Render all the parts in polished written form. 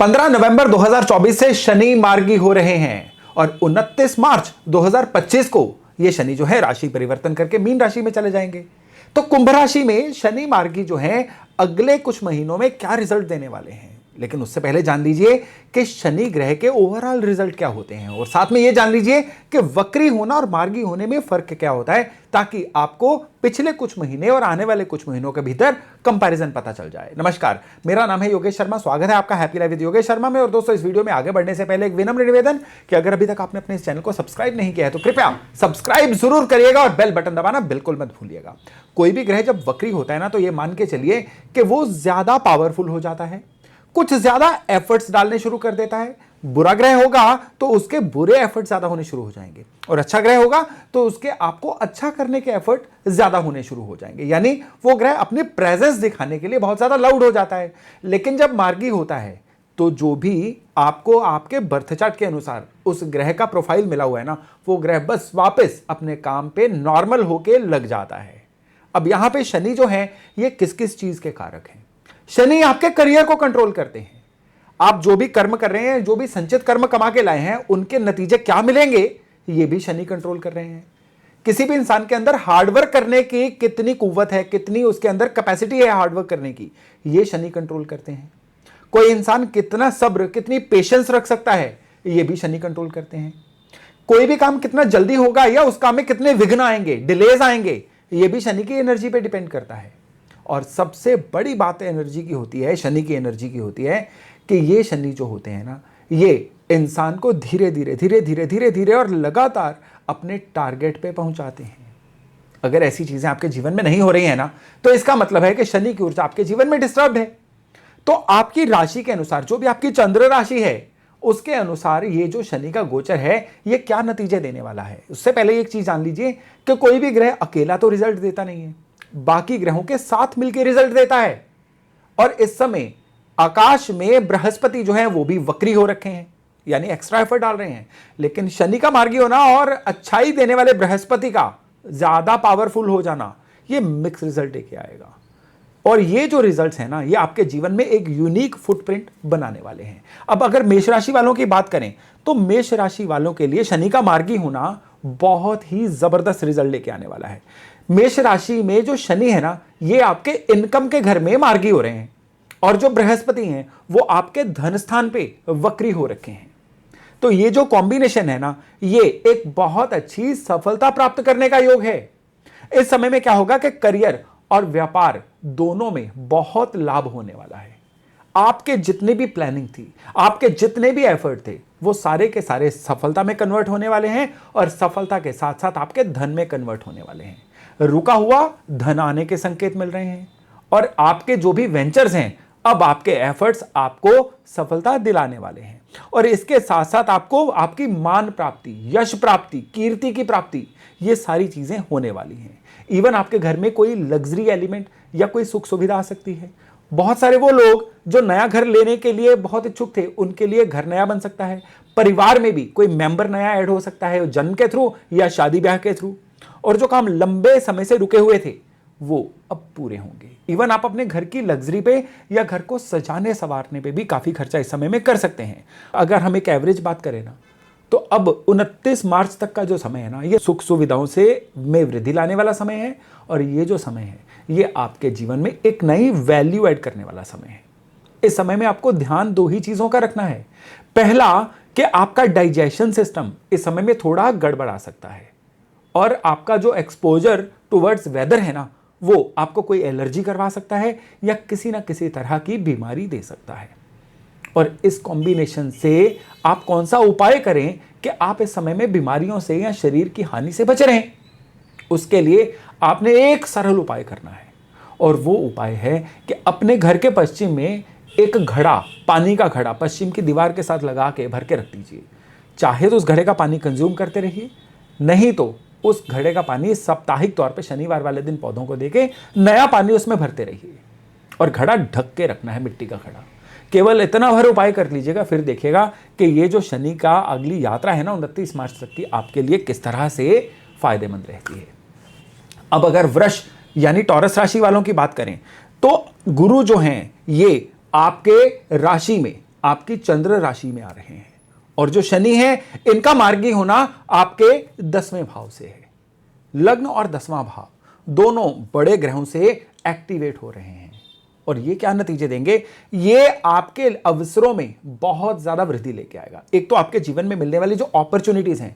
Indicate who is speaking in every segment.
Speaker 1: 15 नवंबर 2024 से शनि मार्गी हो रहे हैं और 29 मार्च 2025 को ये शनि जो है राशि परिवर्तन करके मीन राशि में चले जाएंगे। तो कुंभ राशि में शनि मार्गी जो है अगले कुछ महीनों में क्या रिजल्ट देने वाले हैं, लेकिन उससे पहले जान लीजिए कि शनि ग्रह के ओवरऑल रिजल्ट क्या होते हैं और साथ में यह जान लीजिए कि वक्री होना और मार्गी होने में फर्क क्या होता है, ताकि आपको पिछले कुछ महीने और आने वाले कुछ महीनों के भीतर कंपैरिजन पता चल जाए। नमस्कार, मेरा नाम है योगेश शर्मा। स्वागत है आपका happy life with Yogesh Sharma में। और दोस्तों, इस वीडियो में आगे बढ़ने से पहले एक विनम्र निवेदन कि अगर अभी तक आपने अपने इस चैनल को सब्सक्राइब नहीं किया है तो कृपया सब्सक्राइब जरूर करिएगा और बेल बटन दबाना बिल्कुल मत भूलिएगा। कोई भी ग्रह जब वक्री होता है ना, तो यह मान के चलिए कि वो ज्यादा पावरफुल हो जाता है, कुछ ज्यादा एफर्ट्स डालने शुरू कर देता है। बुरा ग्रह होगा तो उसके बुरे एफर्ट ज्यादा होने शुरू हो जाएंगे, और अच्छा ग्रह होगा तो उसके आपको अच्छा करने के एफर्ट ज्यादा होने शुरू हो जाएंगे। यानी वो ग्रह अपनी प्रेजेंस दिखाने के लिए बहुत ज्यादा लाउड हो जाता है। लेकिन जब मार्गी होता है तो जो भी आपको आपके बर्थ चार्ट के अनुसार उस ग्रह का प्रोफाइल मिला हुआ है ना, वो ग्रह बस वापस अपने काम पे नॉर्मल होके लग जाता है। अब यहां पे शनि जो है ये किस किस चीज के कारक हैं? शनि आपके करियर को कंट्रोल करते हैं। आप जो भी कर्म कर रहे हैं, जो भी संचित कर्म कमा के लाए हैं, उनके नतीजे क्या मिलेंगे ये भी शनि कंट्रोल कर रहे हैं। किसी भी इंसान के अंदर हार्डवर्क करने की कितनी कुव्वत है, कितनी उसके अंदर कैपेसिटी है हार्डवर्क करने की, ये शनि कंट्रोल करते हैं। कोई इंसान कितना सब्र, कितनी पेशेंस रख सकता है, ये भी शनि कंट्रोल करते हैं। कोई भी काम कितना जल्दी होगा या उस काम में कितने विघ्न आएंगे, डिलेज आएंगे, ये भी शनि की एनर्जी पे डिपेंड करता है। और सबसे बड़ी बात एनर्जी की होती है, शनि की एनर्जी की होती है कि ये शनि जो होते हैं ना, ये इंसान को धीरे धीरे धीरे धीरे धीरे धीरे और लगातार अपने टारगेट पे पहुंचाते हैं। अगर ऐसी चीजें आपके जीवन में नहीं हो रही है ना, तो इसका मतलब है कि शनि की ऊर्जा आपके जीवन में डिस्टर्ब है। तो आपकी राशि के अनुसार, जो भी आपकी चंद्र राशि है, उसके अनुसार ये जो शनि का गोचर है ये क्या नतीजे देने वाला है। उससे पहले एक चीज जान लीजिए कि कोई भी ग्रह अकेला तो रिजल्ट देता नहीं है, बाकी ग्रहों के साथ मिलकर रिजल्ट देता है। और इस समय आकाश में बृहस्पति जो है वो भी वक्री हो रखे हैं, यानी एक्स्ट्रा एफर्ट डाल रहे हैं। लेकिन शनि का मार्गी होना और अच्छाई देने वाले बृहस्पति का ज्यादा पावरफुल हो जाना, ये मिक्स रिजल्ट लेके आएगा। और ये जो रिजल्ट्स हैं ना, ये आपके जीवन में एक यूनिक फुटप्रिंट बनाने वाले हैं। अब अगर मेष राशि वालों की बात करें तो मेष राशि वालों के लिए शनि का मार्गी होना बहुत ही जबरदस्त रिजल्ट लेके आने वाला है। मेष राशि में जो शनि है ना, ये आपके इनकम के घर में मार्गी हो रहे हैं, और जो बृहस्पति हैं वो आपके धन स्थान पे वक्री हो रखे हैं। तो ये जो कॉम्बिनेशन है ना, ये एक बहुत अच्छी सफलता प्राप्त करने का योग है। इस समय में क्या होगा कि करियर और व्यापार दोनों में बहुत लाभ होने वाला है। आपके जितने भी प्लानिंग थी, आपके जितने भी एफर्ट थे, वो सारे के सारे सफलता में कन्वर्ट होने वाले हैं, और सफलता के साथ साथ आपके धन में कन्वर्ट होने वाले हैं। रुका हुआ धन आने के संकेत मिल रहे हैं, और आपके जो भी वेंचर्स हैं, अब आपके एफर्ट्स आपको सफलता दिलाने वाले हैं। और इसके साथ साथ आपको आपकी मान प्राप्ति, यश प्राप्ति, कीर्ति की प्राप्ति, ये सारी चीजें होने वाली हैं। इवन आपके घर में कोई लग्जरी एलिमेंट या कोई सुख सुविधा आ सकती है। बहुत सारे वो लोग जो नया घर लेने के लिए बहुत इच्छुक थे, उनके लिए घर नया बन सकता है। परिवार में भी कोई मेंबर नया ऐड हो सकता है, जन्म के थ्रू या शादी ब्याह के थ्रू। और जो काम लंबे समय से रुके हुए थे वो अब पूरे होंगे। इवन आप अपने घर की लग्जरी पे या घर को सजाने संवारने पे भी काफी खर्चा इस समय में कर सकते हैं। अगर हम एक एवरेज बात करें ना, तो अब 29 मार्च तक का जो समय है ना, ये सुख सुविधाओं से में वृद्धि लाने वाला समय है। और ये जो समय है ये आपके जीवन में एक नई वैल्यू ऐड करने वाला समय है। इस समय में आपको ध्यान दो ही चीजों का रखना है। पहला, कि आपका डाइजेशन सिस्टम इस समय में थोड़ा गड़बड़ा सकता है, और आपका जो एक्सपोजर टुवर्ड्स वेदर है ना, वो आपको कोई एलर्जी करवा सकता है या किसी ना किसी तरह की बीमारी दे सकता है। और इस कॉम्बिनेशन से आप कौन सा उपाय करें कि आप इस समय में बीमारियों से या शरीर की हानि से बच रहें, उसके लिए आपने एक सरल उपाय करना है। और वो उपाय है कि अपने घर के पश्चिम में एक घड़ा, पानी का घड़ा पश्चिम की दीवार के साथ लगा के भर के रख दीजिए। चाहे तो उस घड़े का पानी कंज्यूम करते रहिए, नहीं तो उस घड़े का पानी साप्ताहिक तौर पे शनिवार वाले दिन पौधों को देके नया पानी उसमें भरते रहिए। और घड़ा ढक के रखना है, मिट्टी का घड़ा। केवल इतना भर उपाय कर लीजिएगा, फिर देखिएगा कि ये जो शनि का अगली यात्रा है ना 29 मार्च तक की, आपके लिए किस तरह से फायदेमंद रहती है। अब अगर वृष यानी टॉरस राशि वालों की बात करें तो गुरु जो हैं ये आपके राशि में आपकी चंद्र राशि में आ रहे हैं, और जो शनि है इनका मार्गी होना आपके 10वें भाव से है। लग्न और 10वां भाव दोनों बड़े ग्रहों से एक्टिवेट हो रहे हैं, और ये क्या नतीजे देंगे, ये आपके अवसरों में बहुत ज्यादा वृद्धि लेके आएगा। एक तो आपके जीवन में मिलने वाली जो अपॉर्चुनिटीज हैं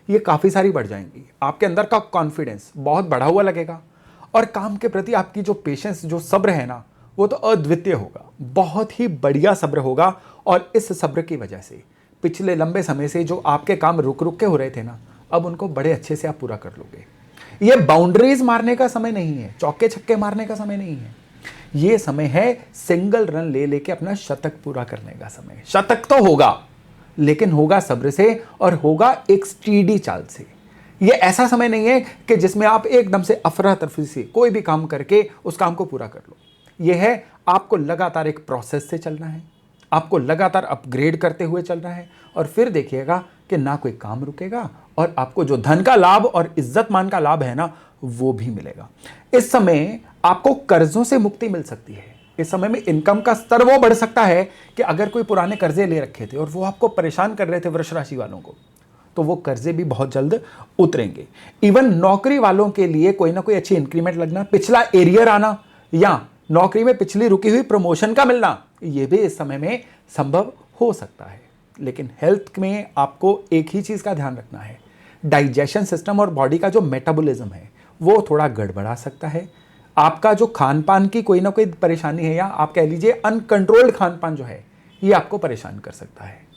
Speaker 1: ये काफी सारी बढ़ जाएंगी, आपके अंदर का कॉन्फिडेंस बहुत बढ़ा हुआ लगेगा, और काम के प्रति आपकी जो पेशेंस, जो सब्र है ना, वो तो अद्वितीय होगा, बहुत ही बढ़िया सब्र होगा। और इस सब्र की वजह से पिछले लंबे समय से जो आपके काम रुक रुक के हो रहे थे ना, अब उनको बड़े अच्छे से आप पूरा कर लोगे। ये बाउंड्रीज मारने का समय नहीं है, चौके छक्के मारने का समय नहीं है, ये समय है सिंगल रन ले लेके अपना शतक पूरा करने का समय। शतक तो होगा, लेकिन होगा सब्र से और होगा एक स्टीडी चाल से। ये ऐसा समय नहीं है कि जिसमें आप एकदम से अफरा तफरी से कोई भी काम करके उस काम को पूरा कर लो। यह है आपको लगातार एक प्रोसेस से चलना है, आपको लगातार अपग्रेड करते हुए चलना है, और फिर देखिएगा कि ना कोई काम रुकेगा, और आपको जो धन का लाभ और इज्जत मान का लाभ है ना, वो भी मिलेगा। इस समय आपको कर्जों से मुक्ति मिल सकती है। इस समय में इनकम का स्तर वो बढ़ सकता है कि अगर कोई पुराने कर्जे ले रखे थे और वो आपको परेशान कर रहे थे वृष राशि वालों को, तो वो कर्जे भी बहुत जल्द उतरेंगे। इवन नौकरी वालों के लिए कोई ना कोई अच्छी इंक्रीमेंट लगना, पिछला एरियर आना, या नौकरी में पिछली रुकी हुई प्रमोशन का मिलना, ये भी इस समय में संभव हो सकता है। लेकिन हेल्थ में आपको एक ही चीज का ध्यान रखना है, डाइजेशन सिस्टम और बॉडी का जो मेटाबॉलिज्म है वो थोड़ा गड़बड़ा सकता है। आपका जो खान पान की कोई ना कोई परेशानी है, या आप कह लीजिए अनकंट्रोल्ड खान पान जो है, ये आपको परेशान कर सकता है।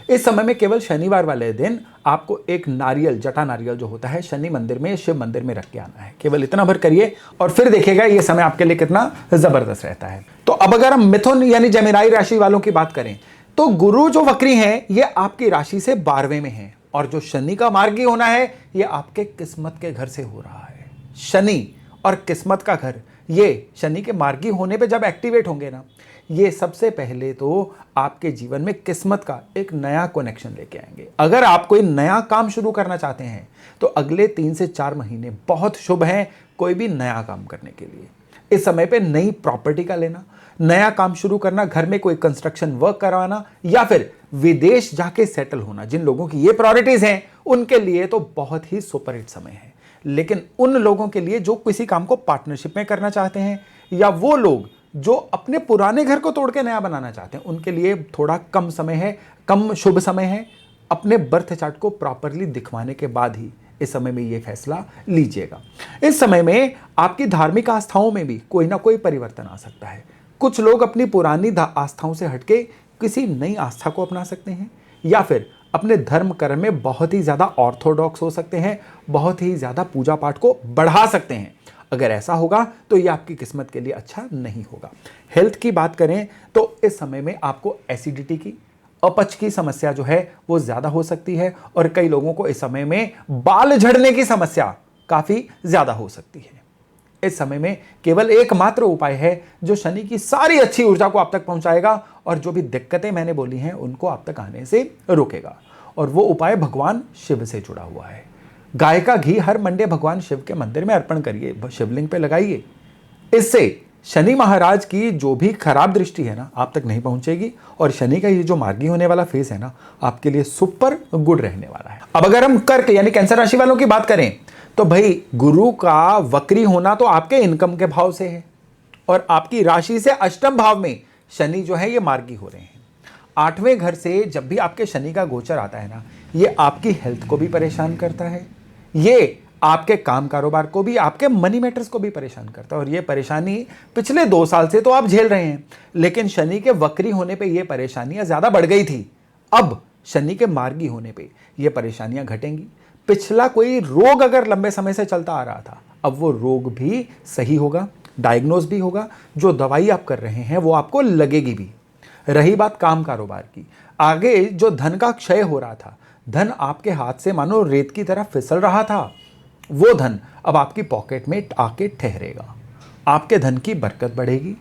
Speaker 1: इस समय में केवल शनिवार वाले दिन आपको एक नारियल, जटा नारियल जो होता है, शनि मंदिर में, शिव मंदिर में रख के आना है। केवल इतना भर करिए और फिर देखिएगा ये समय आपके लिए कितना जबरदस्त रहता है। तो अब अगर हम मिथुन यानी जेमिनी राशि वालों की बात करें, तो गुरु जो वक्री हैं ये आपकी राशि से 12वें में है, और जो शनि का मार्गी होना है ये आपके किस्मत के घर से हो रहा है। शनि और किस्मत का घर, ये शनि के मार्गी होने पे जब एक्टिवेट होंगे ना, ये सबसे पहले तो आपके जीवन में किस्मत का एक नया कनेक्शन लेके आएंगे। अगर आप कोई नया काम शुरू करना चाहते हैं तो अगले 3 से 4 महीने बहुत शुभ हैं कोई भी नया काम करने के लिए। इस समय पे नई प्रॉपर्टी का लेना, नया काम शुरू करना, घर में कोई कंस्ट्रक्शन वर्क करवाना, या फिर विदेश जाके सेटल होना, जिन लोगों की ये प्रायोरिटीज हैं उनके लिए तो बहुत ही सुपर हिट समय है। लेकिन उन लोगों के लिए जो किसी काम को पार्टनरशिप में करना चाहते हैं, या वो लोग जो अपने पुराने घर को तोड़ के नया बनाना चाहते हैं, उनके लिए थोड़ा कम समय है, कम शुभ समय है। अपने बर्थ चार्ट को प्रॉपरली दिखवाने के बाद ही इस समय में ये फैसला लीजिएगा। इस समय में आपकी धार्मिक आस्थाओं में भी कोई ना कोई परिवर्तन आ सकता है। कुछ लोग अपनी पुरानी आस्थाओं से हटके किसी नई आस्था को अपना सकते हैं, या फिर अपने धर्म कर्म में बहुत ही ज्यादा ऑर्थोडॉक्स हो सकते हैं, बहुत ही ज्यादा पूजा पाठ को बढ़ा सकते हैं। अगर ऐसा होगा तो ये आपकी किस्मत के लिए अच्छा नहीं होगा। हेल्थ की बात करें तो इस समय में आपको एसिडिटी की, अपच की समस्या जो है वो ज्यादा हो सकती है, और कई लोगों को इस समय में बाल झड़ने की समस्या काफी ज्यादा हो सकती है। इस समय में केवल एकमात्र उपाय है जो शनि की सारी अच्छी ऊर्जा को आप तक पहुंचाएगा, और जो भी दिक्कतें मैंने बोली हैं उनको आप तक आने से रोकेगा, और वो उपाय भगवान शिव से जुड़ा हुआ है। गाय का घी हर मंडे भगवान शिव के मंदिर में अर्पण करिए, शिवलिंग पे लगाइए। इससे शनि महाराज की जो भी खराब दृष्टि है ना आप तक नहीं पहुंचेगी, और शनि का ये जो मार्गी होने वाला फेस है ना आपके लिए सुपर गुड रहने वाला है। अब अगर हम कर्क यानी कैंसर राशि वालों की बात करें तो भाई गुरु का वक्री होना तो आपके इनकम के भाव से है, और आपकी राशि से अष्टम भाव में शनि जो है ये मार्गी हो रहे हैं। 8वें घर से जब भी आपके शनि का गोचर आता है ना, ये आपकी हेल्थ को भी परेशान करता है, ये आपके काम कारोबार को भी, आपके मनी मैटर्स को भी परेशान करता है। और ये परेशानी पिछले 2 साल से तो आप झेल रहे हैं, लेकिन शनि के वक्री होने पे ये परेशानियां ज्यादा बढ़ गई थी। अब शनि के मार्गी होने पे ये परेशानियां घटेंगी। पिछला कोई रोग अगर लंबे समय से चलता आ रहा था, अब वो रोग भी सही होगा, डायग्नोज भी होगा, जो दवाई आप कर रहे हैं वो आपको लगेगी भी। रही बात काम कारोबार की, आगे जो धन का क्षय हो रहा था, धन आपके हाथ से मानो रेत की तरह फिसल रहा था, वो धन अब आपकी पॉकेट में आके ठहरेगा। आपके धन की बरकत बढ़ेगी,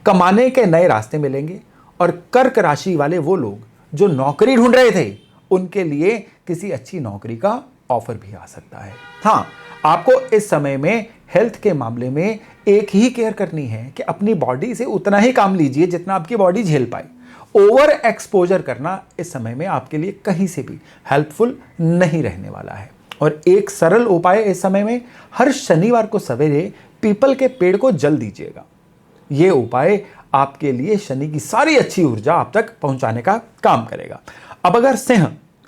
Speaker 1: कमाने के नए रास्ते मिलेंगे, और कर्क राशि वाले वो लोग जो नौकरी ढूंढ रहे थे उनके लिए किसी अच्छी नौकरी का ऑफर भी आ सकता है। हाँ, आपको इस समय में हेल्थ के मामले में एक ही केयर करनी है कि अपनी बॉडी से उतना ही काम लीजिए जितना आपकी बॉडी झेल पाए, ओवर एक्सपोजर करना इस समय में आपके लिए कहीं से भी हेल्पफुल नहीं रहने वाला है। और एक सरल उपाय इस समय में, हर शनिवार को सवेरे पीपल के पेड़ को जल दीजिएगा। यह उपाय आपके लिए शनि की सारी अच्छी ऊर्जा आप तक पहुंचाने का काम करेगा। अब अगर सिंह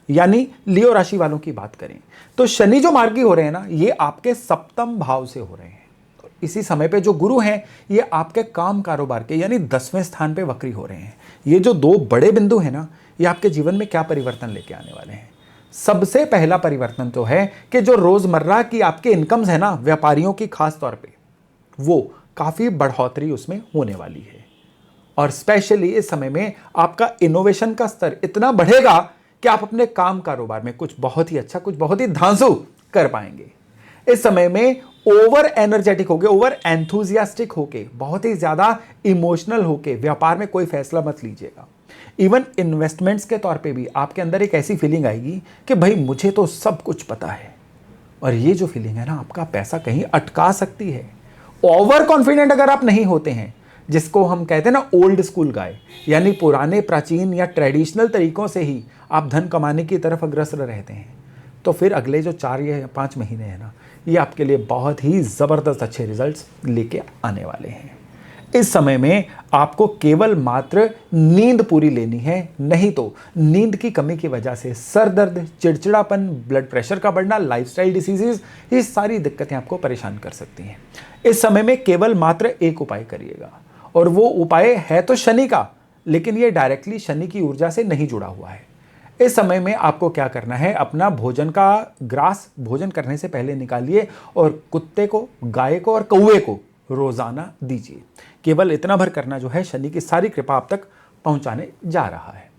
Speaker 1: यानी लियो राशि वालों की बात करें तो शनि जो मार्गी हो रहे हैं ना, ये आपके सप्तम भाव से हो रहे हैं। तो इसी समय पे जो गुरु हैं ये आपके काम कारोबार के यानी 10वें स्थान पे वक्री हो रहे हैं। ये जो दो बड़े बिंदु हैं ना, ये आपके जीवन में क्या परिवर्तन लेके आने वाले हैं। सबसे पहला परिवर्तन तो है कि जो रोजमर्रा की आपके इनकम्स है ना, व्यापारियों की खास तौर पे, वो काफी बढ़ोतरी उसमें होने वाली है। और स्पेशली इस समय में आपका इनोवेशन का स्तर इतना बढ़ेगा कि आप अपने काम कारोबार में कुछ बहुत ही अच्छा, कुछ बहुत ही धांसू कर पाएंगे। इस समय में ओवर एनर्जेटिक होके, ओवर एंथुजियास्टिक होके, बहुत ही ज्यादा इमोशनल होके व्यापार में कोई फैसला मत लीजिएगा। इवन इन्वेस्टमेंट्स के तौर पे भी आपके अंदर एक ऐसी फीलिंग आएगी कि भाई मुझे तो सब कुछ पता है। और ये जो फीलिंग है ना, आपका पैसा कहीं अटका सकती है। ओवर कॉन्फिडेंट अगर आप नहीं होते हैं, जिसको हम कहते हैं ना ओल्ड स्कूल गाय, यानी पुराने प्राचीन या ट्रेडिशनल तरीकों से ही आप धन कमाने की तरफ अग्रसर रहते हैं, तो फिर अगले जो 4 या 5 महीने हैं ना, ये आपके लिए बहुत ही ज़बरदस्त अच्छे रिजल्ट्स लेके आने वाले हैं। इस समय में आपको केवल मात्र नींद पूरी लेनी है, नहीं तो नींद की कमी की वजह से सर दर्द, चिड़चिड़ापन, ब्लड प्रेशर का बढ़ना, लाइफस्टाइल डिसीजेज, ये सारी दिक्कतें आपको परेशान कर सकती हैं। इस समय में केवल मात्र एक उपाय करिएगा, और वो उपाय है तो शनि का, लेकिन ये डायरेक्टली शनि की ऊर्जा से नहीं जुड़ा हुआ है। इस समय में आपको क्या करना है, अपना भोजन का ग्रास भोजन करने से पहले निकालिए और कुत्ते को, गाय को और कौवे को रोजाना दीजिए। केवल इतना भर करना जो है शनि की सारी कृपा आप तक पहुंचाने जा रहा है।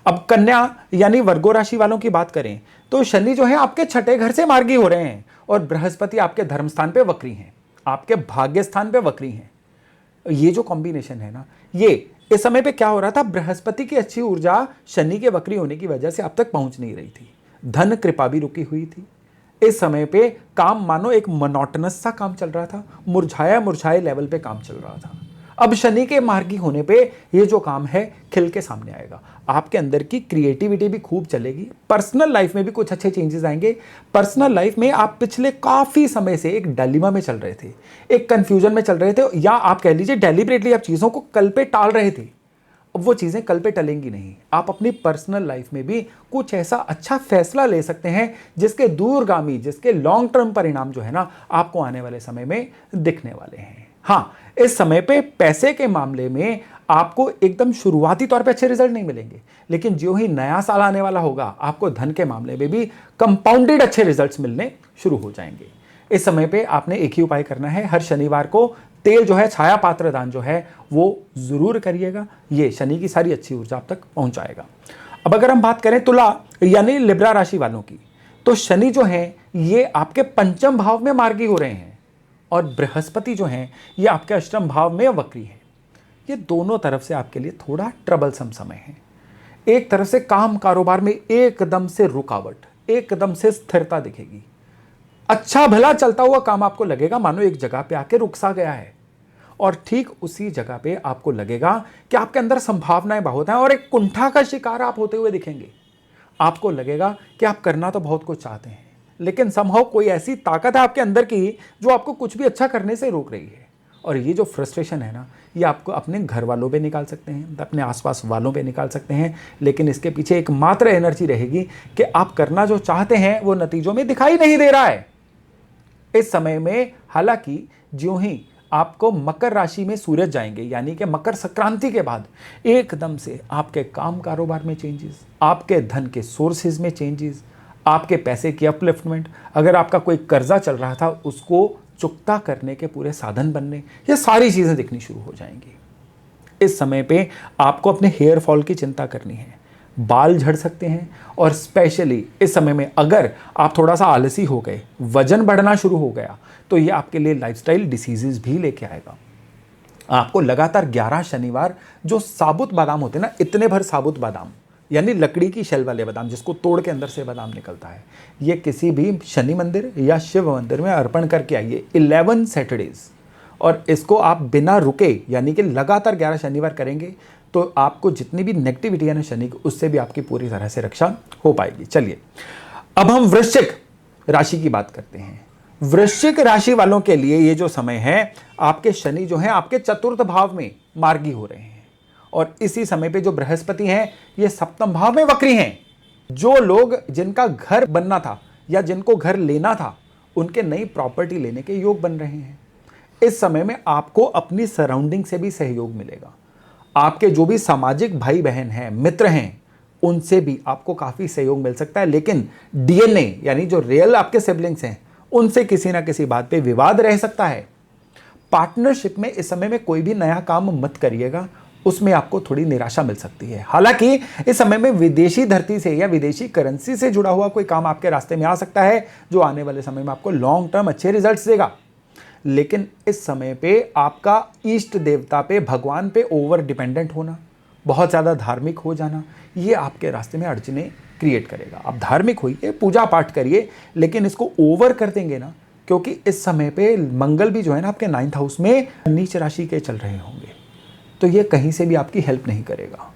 Speaker 1: अब कन्या यानी वर्गो राशि वालों की बात करें तो शनि जो है आपके 6ठे घर से मार्गी हो रहे हैं और बृहस्पति आपके धर्म स्थान पे वक्री हैं, आपके भाग्य स्थान पे वक्री हैं। ये जो कॉम्बिनेशन है ना, ये इस समय पे क्या हो रहा था, बृहस्पति की अच्छी ऊर्जा शनि के वक्री होने की वजह से अब तक पहुंच नहीं रही थी। धन कृपा भी रुकी हुई थी। इस समय पे काम मानो एक मोनोटोनस सा काम चल रहा था, मुरझाया मुरझाए लेवल पे काम चल रहा था। अब शनि के मार्गी होने पे ये जो काम है खिल के सामने आएगा। आपके अंदर की क्रिएटिविटी भी खूब चलेगी। पर्सनल लाइफ में भी कुछ अच्छे चेंजेस आएंगे। पर्सनल लाइफ में आप पिछले काफी समय से एक डायलेमा में चल रहे थे, एक कंफ्यूजन में चल रहे थे, या आप कह लीजिए डेलिबरेटली आप चीजों को कल पे टाल रहे थे। अब वो चीजें कल पे टलेंगी नहीं। आप अपनी पर्सनल लाइफ में भी कुछ ऐसा अच्छा फैसला ले सकते हैं जिसके दूरगामी, जिसके लॉन्ग टर्म परिणाम जो है ना, आपको आने वाले समय में दिखने वाले हैं। हाँ, इस समय पे पैसे के मामले में आपको एकदम शुरुआती तौर पे अच्छे रिजल्ट नहीं मिलेंगे, लेकिन जो ही नया साल आने वाला होगा, आपको धन के मामले में भी कंपाउंडेड अच्छे रिजल्ट्स मिलने शुरू हो जाएंगे। इस समय पे आपने एक ही उपाय करना है, हर शनिवार को तेल जो है, छाया पात्र दान जो है वो जरूर करिएगा। ये शनि की सारी अच्छी ऊर्जा आप तक पहुंचाएगा। अब अगर हम बात करें तुला यानी लिब्रा राशि वालों की, तो शनि जो है ये आपके पंचम भाव में मार्गी हो रहे हैं और बृहस्पति जो है ये आपके अष्टम भाव में वक्री है। ये दोनों तरफ से आपके लिए थोड़ा ट्रबलसम समय है। एक तरफ से काम कारोबार में एकदम से रुकावट, एकदम से स्थिरता दिखेगी। अच्छा भला चलता हुआ काम आपको लगेगा मानो एक जगह पे आके रुक सा गया है, और ठीक उसी जगह पे आपको लगेगा कि आपके अंदर संभावनाएं बहुत हैं और एक कुंठा का शिकार आप होते हुए दिखेंगे। आपको लगेगा कि आप करना तो बहुत कुछ चाहते हैं, लेकिन समहाउ कोई ऐसी ताकत है आपके अंदर की जो आपको कुछ भी अच्छा करने से रोक रही है। और ये जो फ्रस्ट्रेशन है ना, ये आपको अपने घर वालों पे निकाल सकते हैं, अपने आसपास वालों पे निकाल सकते हैं, लेकिन इसके पीछे एकमात्र एनर्जी रहेगी कि आप करना जो चाहते हैं वो नतीजों में दिखाई नहीं दे रहा है इस समय में। हालांकि ज्यों ही आपको मकर राशि में सूरज जाएंगे, यानी कि मकर संक्रांति के बाद एकदम से आपके काम कारोबार में चेंजेस, आपके धन के सोर्सेज में चेंजेस, आपके पैसे की अपलिफ्टमेंट, अगर आपका कोई कर्जा चल रहा था उसको चुकता करने के पूरे साधन बनने, ये सारी चीजें दिखनी शुरू हो जाएंगी। इस समय पे आपको अपने हेयर फॉल की चिंता करनी है, बाल झड़ सकते हैं, और स्पेशली इस समय में अगर आप थोड़ा सा आलसी हो गए, वजन बढ़ना शुरू हो गया, तो ये आपके लिए लाइफस्टाइल डिसीजेस भी लेके आएगा। आपको लगातार 11 शनिवार जो साबुत बादाम होते हैं ना, इतने भर साबुत बादाम यानी लकड़ी की शेल वाले बादाम जिसको तोड़ के अंदर से बादाम निकलता है, ये किसी भी शनि मंदिर या शिव मंदिर में अर्पण करके आइए 11 सैटरडेज, और इसको आप बिना रुके यानी कि लगातार 11 शनिवार करेंगे तो आपको जितनी भी नेगेटिविटी है ना शनि की, उससे भी आपकी पूरी तरह से रक्षा हो पाएगी। चलिए अब हम वृश्चिक राशि की बात करते हैं। वृश्चिक राशि वालों के लिए ये जो समय है, आपके शनि जो है आपके चतुर्थ भाव में मार्गी हो रहे हैं, और इसी समय पे जो बृहस्पति हैं ये सप्तम भाव में वक्री हैं। जो लोग जिनका घर बनना था या जिनको घर लेना था, उनके नई प्रॉपर्टी लेने के योग बन रहे हैं। इस समय में आपको अपनी सराउंडिंग से भी सहयोग मिलेगा। आपके जो भी सामाजिक भाई बहन हैं, मित्र हैं, उनसे भी आपको काफी सहयोग मिल सकता है। लेकिन डीएनए यानी जो रियल आपके सिबलिंग्स हैं, उनसे किसी ना किसी बात पे विवाद रह सकता है। पार्टनरशिप में इस समय में कोई भी नया काम मत करिएगा, उसमें आपको थोड़ी निराशा मिल सकती है। हालांकि इस समय में विदेशी धरती से या विदेशी करेंसी से जुड़ा हुआ कोई काम आपके रास्ते में आ सकता है, जो आने वाले समय में आपको लॉन्ग टर्म अच्छे रिजल्ट्स देगा। लेकिन इस समय पे आपका इष्ट देवता पे, भगवान पे ओवर डिपेंडेंट होना, बहुत ज़्यादा धार्मिक हो जाना, ये आपके रास्ते में अड़चने क्रिएट करेगा। आप धार्मिक होइए, पूजा पाठ करिए, लेकिन इसको ओवर कर देंगे ना, क्योंकि इस समय पे मंगल भी जो है ना आपके 9th हाउस में नीच राशि के चल रहे होंगे, तो ये कहीं से भी आपकी हेल्प नहीं करेगा।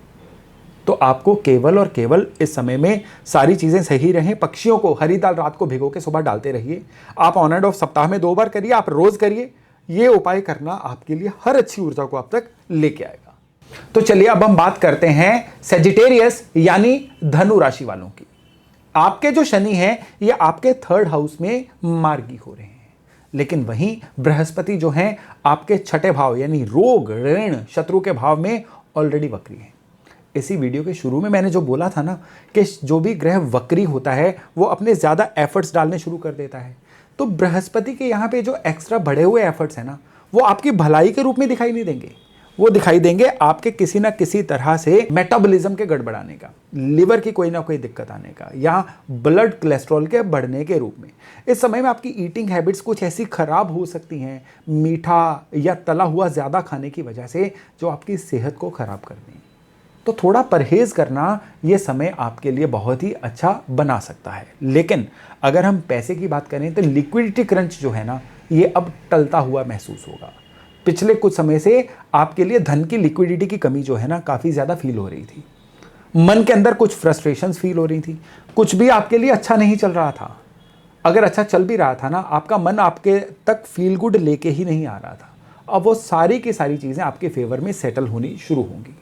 Speaker 1: तो आपको केवल और केवल इस समय में सारी चीज़ें सही रहें। पक्षियों को हरी दाल रात को भिगो के सुबह डालते रहिए। आप ऑन एंड ऑफ सप्ताह में 2 बार करिए, आप रोज करिए। ये उपाय करना आपके लिए हर अच्छी ऊर्जा को आप तक लेके आएगा। तो चलिए अब हम बात करते हैं सेजिटेरियस यानी धनु राशि वालों की। आपके जो शनि हैं ये आपके 3rd हाउस में मार्गी हो रहे हैं, लेकिन वहीं बृहस्पति जो हैं आपके 6ठे भाव यानी रोग, ऋण, शत्रु के भाव में ऑलरेडी वक्री हैं। इसी वीडियो के शुरू में मैंने जो बोला था ना कि जो भी ग्रह वक्री होता है वो अपने ज़्यादा एफर्ट्स डालने शुरू कर देता है। तो बृहस्पति के यहाँ पे जो एक्स्ट्रा बढ़े हुए एफर्ट्स हैं ना, वो आपकी भलाई के रूप में दिखाई नहीं देंगे, वो दिखाई देंगे आपके किसी ना किसी तरह से मेटाबॉलिज्म के गड़बड़ाने का, लिवर की कोई ना कोई दिक्कत आने का, या ब्लड कोलेस्ट्रॉल के बढ़ने के रूप में। इस समय में आपकी ईटिंग हैबिट्स कुछ ऐसी खराब हो सकती हैं, मीठा या तला हुआ ज़्यादा खाने की वजह से, जो आपकी सेहत को खराब कर दें। तो थोड़ा परहेज करना ये समय आपके लिए बहुत ही अच्छा बना सकता है। लेकिन अगर हम पैसे की बात करें तो लिक्विडिटी क्रंच जो है ना, ये अब टलता हुआ महसूस होगा। पिछले कुछ समय से आपके लिए धन की लिक्विडिटी की कमी जो है ना काफ़ी ज़्यादा फील हो रही थी। मन के अंदर कुछ फ्रस्ट्रेशंस फील हो रही थी, कुछ भी आपके लिए अच्छा नहीं चल रहा था। अगर अच्छा चल भी रहा था ना, आपका मन आपके तक फील गुड लेके ही नहीं आ रहा था। अब वो सारी की सारी चीज़ें आपके फेवर में सेटल होनी शुरू होंगी।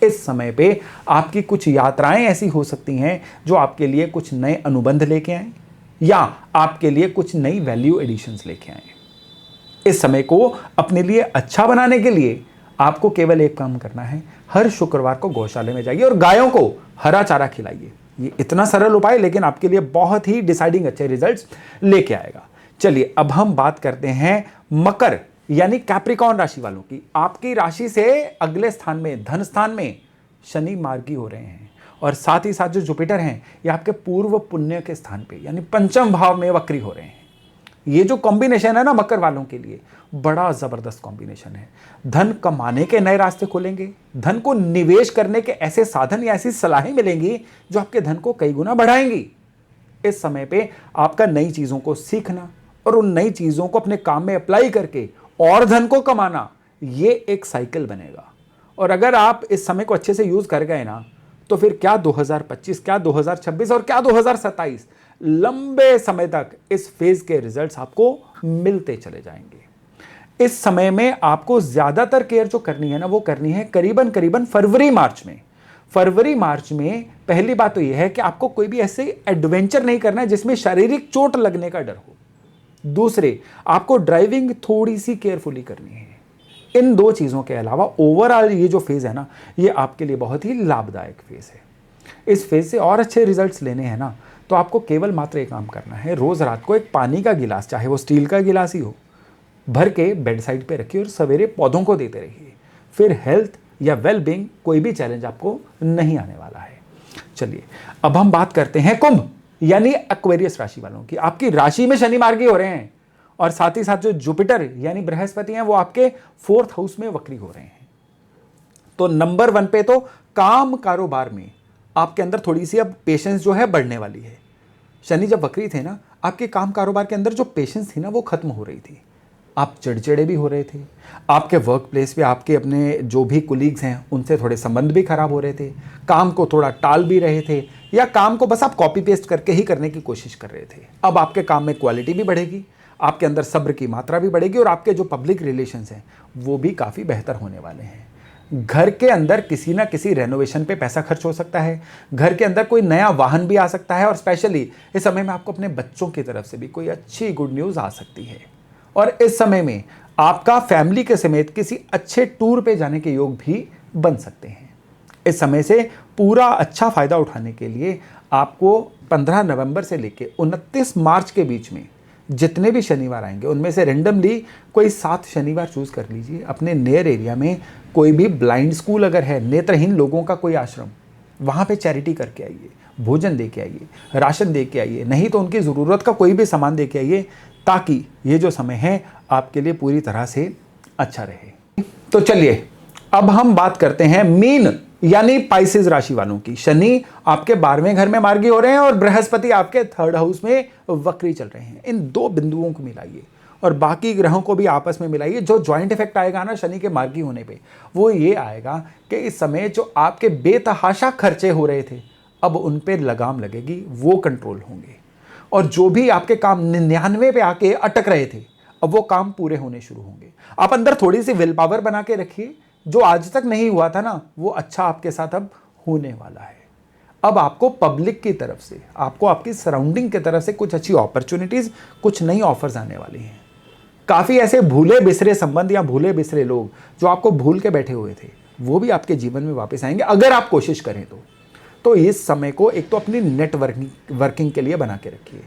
Speaker 1: इस समय पे आपकी कुछ यात्राएं ऐसी हो सकती हैं जो आपके लिए कुछ नए अनुबंध लेके आए, या आपके लिए कुछ नई वैल्यू एडिशंस लेके आए। इस समय को अपने लिए अच्छा बनाने के लिए आपको केवल एक काम करना है, हर शुक्रवार को गौशाले में जाइए और गायों को हरा चारा खिलाइए। ये इतना सरल उपाय लेकिन आपके लिए बहुत ही डिसाइडिंग अच्छे रिजल्ट्स लेके आएगा। चलिए अब हम बात करते हैं मकर यानी कैप्रिकॉर्न राशि वालों की। आपकी राशि से अगले स्थान में, धन स्थान में शनि मार्गी हो रहे हैं, और साथ ही साथ जो जुपिटर हैं ये आपके पूर्व पुण्य के स्थान पे यानी 5th भाव में वक्री हो रहे हैं। ये जो कॉम्बिनेशन है ना मकर वालों के लिए बड़ा जबरदस्त कॉम्बिनेशन है। धन कमाने के नए रास्ते खुलेंगे, धन को निवेश करने के ऐसे साधन या ऐसी सलाहें मिलेंगी जो आपके धन को कई गुना बढ़ाएंगी। इस समय पे आपका नई चीजों को सीखना और उन नई चीजों को अपने काम में अप्लाई करके और धन को कमाना, ये एक साइकिल बनेगा। और अगर आप इस समय को अच्छे से यूज कर गए ना, तो फिर क्या 2025, क्या 2026 और क्या 2027, लंबे समय तक इस फेज के रिजल्ट्स आपको मिलते चले जाएंगे। इस समय में आपको ज्यादातर केयर जो करनी है ना, वो करनी है करीबन फरवरी मार्च में। फरवरी मार्च में पहली बात तो यह है कि आपको कोई भी ऐसे एडवेंचर नहीं करना है जिसमें शारीरिक चोट लगने का डर हो। दूसरे, आपको ड्राइविंग थोड़ी सी केयरफुली करनी है। इन 2 चीज़ों के अलावा ओवरऑल ये जो फेज़ है ना, ये आपके लिए बहुत ही लाभदायक फेज़ है। इस फेज़ से और अच्छे रिजल्ट्स लेने हैं ना, तो आपको केवल मात्र एक काम करना है, रोज़ रात को एक पानी का गिलास, चाहे वो स्टील का गिलास ही हो, भर के बेड साइड पे रखिए और सवेरे पौधों को देते रहिए। फिर हेल्थ या वेलबींग कोई भी चैलेंज आपको नहीं आने वाला है। चलिए अब हम बात करते हैं कुंभ यानी एक्वेरियस राशि वालों की। आपकी राशि में शनि मार्गी हो रहे हैं, और साथ ही साथ जो जुपिटर यानी बृहस्पति हैं वो आपके 4th हाउस में वक्री हो रहे हैं। तो नंबर 1 पे तो काम कारोबार में आपके अंदर थोड़ी सी अब पेशेंस जो है बढ़ने वाली है। शनि जब वक्री थे ना, आपके काम कारोबार के अंदर जो पेशेंस थी ना वो खत्म हो रही थी। आप चिड़चिड़े भी हो रहे थे, आपके वर्क प्लेस पे आपके अपने जो भी कुलीग्स हैं उनसे थोड़े संबंध भी खराब हो रहे थे, काम को थोड़ा टाल भी रहे थे, या काम को बस आप कॉपी पेस्ट करके ही करने की कोशिश कर रहे थे। अब आपके काम में क्वालिटी भी बढ़ेगी, आपके अंदर सब्र की मात्रा भी बढ़ेगी और आपके जो पब्लिक रिलेशंस हैं वो भी काफ़ी बेहतर होने वाले हैं। घर के अंदर किसी ना किसी रेनोवेशन पे पैसा खर्च हो सकता है, घर के अंदर कोई नया वाहन भी आ सकता है, और स्पेशली इस समय में आपको अपने बच्चों की तरफ से भी कोई अच्छी गुड न्यूज़ आ सकती है। और इस समय में आपका फैमिली के समेत किसी अच्छे टूर पे जाने के योग भी बन सकते हैं। इस समय से पूरा अच्छा फायदा उठाने के लिए आपको 15 नवंबर से लेकर 29 मार्च के बीच में जितने भी शनिवार आएंगे उनमें से रेंडमली कोई 7 शनिवार चूज कर लीजिए। अपने नियर एरिया में कोई भी ब्लाइंड स्कूल अगर है, नेत्रहीन लोगों का कोई आश्रम, वहाँ पे चैरिटी करके आइए, भोजन दे के आइए, राशन दे के आइए, नहीं तो उनकी ज़रूरत का कोई भी सामान दे के आइए, ताकि ये जो समय है आपके लिए पूरी तरह से अच्छा रहे। तो चलिए अब हम बात करते हैं मीन यानी पाइसेस राशि वालों की। शनि आपके 12वें घर में मार्गी हो रहे हैं और बृहस्पति आपके 3rd हाउस में वक्री चल रहे हैं। इन 2 बिंदुओं को मिलाइए और बाकी ग्रहों को भी आपस में मिलाइए। जो ज्वाइंट इफेक्ट आएगा ना शनि के मार्गी होने पे, वो ये आएगा कि इस समय जो आपके बेतहाशा खर्चे हो रहे थे अब उन पे लगाम लगेगी, वो कंट्रोल होंगे। और जो भी आपके काम 99 पे आके अटक रहे थे अब वो काम पूरे होने शुरू होंगे। आप अंदर थोड़ी सी विल पावर बना के रखिए, जो आज तक नहीं हुआ था ना वो अच्छा आपके साथ अब होने वाला है। अब आपको पब्लिक की तरफ से, आपको आपकी सराउंडिंग की तरफ से कुछ अच्छी अपॉर्चुनिटीज, कुछ नई ऑफर्स आने वाली हैं। काफ़ी ऐसे भूले बिसरे संबंध या भूले बिसरे लोग जो आपको भूल के बैठे हुए थे वो भी आपके जीवन में वापस आएंगे अगर आप कोशिश करें तो इस समय को एक तो अपनी नेटवर्किंग के लिए बना के रखिए,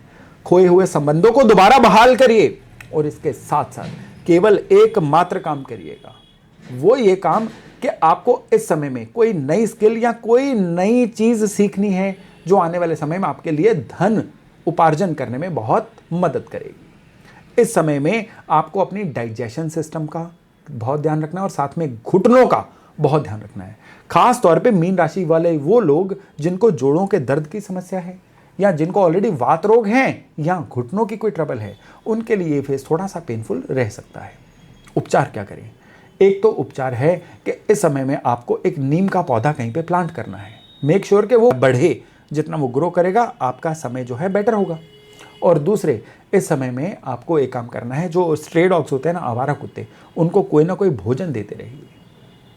Speaker 1: खोए हुए संबंधों को दोबारा बहाल करिए, और इसके साथ साथ केवल एक मात्र काम करिएगा, वो ये काम कि आपको इस समय में कोई नई स्किल या कोई नई चीज सीखनी है जो आने वाले समय में आपके लिए धन उपार्जन करने में बहुत मदद करेगी। इस समय में आपको अपनी डाइजेशन सिस्टम का बहुत ध्यान रखना है और साथ में घुटनों का बहुत ध्यान रखना है। खास तौर पे मीन राशि वाले वो लोग जिनको जोड़ों के दर्द की समस्या है या जिनको ऑलरेडी वात रोग हैं या घुटनों की कोई ट्रबल है, उनके लिए ये फेज थोड़ा सा पेनफुल रह सकता है। उपचार क्या करें? एक तो उपचार है कि इस समय में आपको एक नीम का पौधा कहीं पे प्लांट करना है। मेक श्योर कि वो बढ़े, जितना वो ग्रो करेगा आपका समय जो है बेटर होगा। और दूसरे, इस समय में आपको एक काम करना है, जो स्ट्रे डॉग्स होते हैं ना, आवारा कुत्ते, उनको कोई ना कोई भोजन देते रहिए।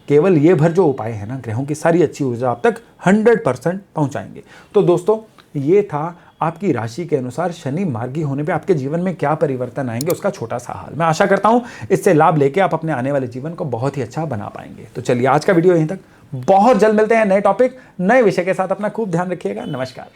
Speaker 1: केवल ये भर जो उपाय है ना, ग्रहों की सारी अच्छी ऊर्जा आप तक 100% पहुंचाएंगे। तो दोस्तों ये था आपकी राशि के अनुसार शनि मार्गी होने पे आपके जीवन में क्या परिवर्तन आएंगे उसका छोटा सा हाल। मैं आशा करता हूं इससे लाभ लेके आप अपने आने वाले जीवन को बहुत ही अच्छा बना पाएंगे। तो चलिए आज का वीडियो यहीं तक, बहुत जल्द मिलते हैं नए टॉपिक नए विषय के साथ। अपना खूब ध्यान रखिएगा। नमस्कार।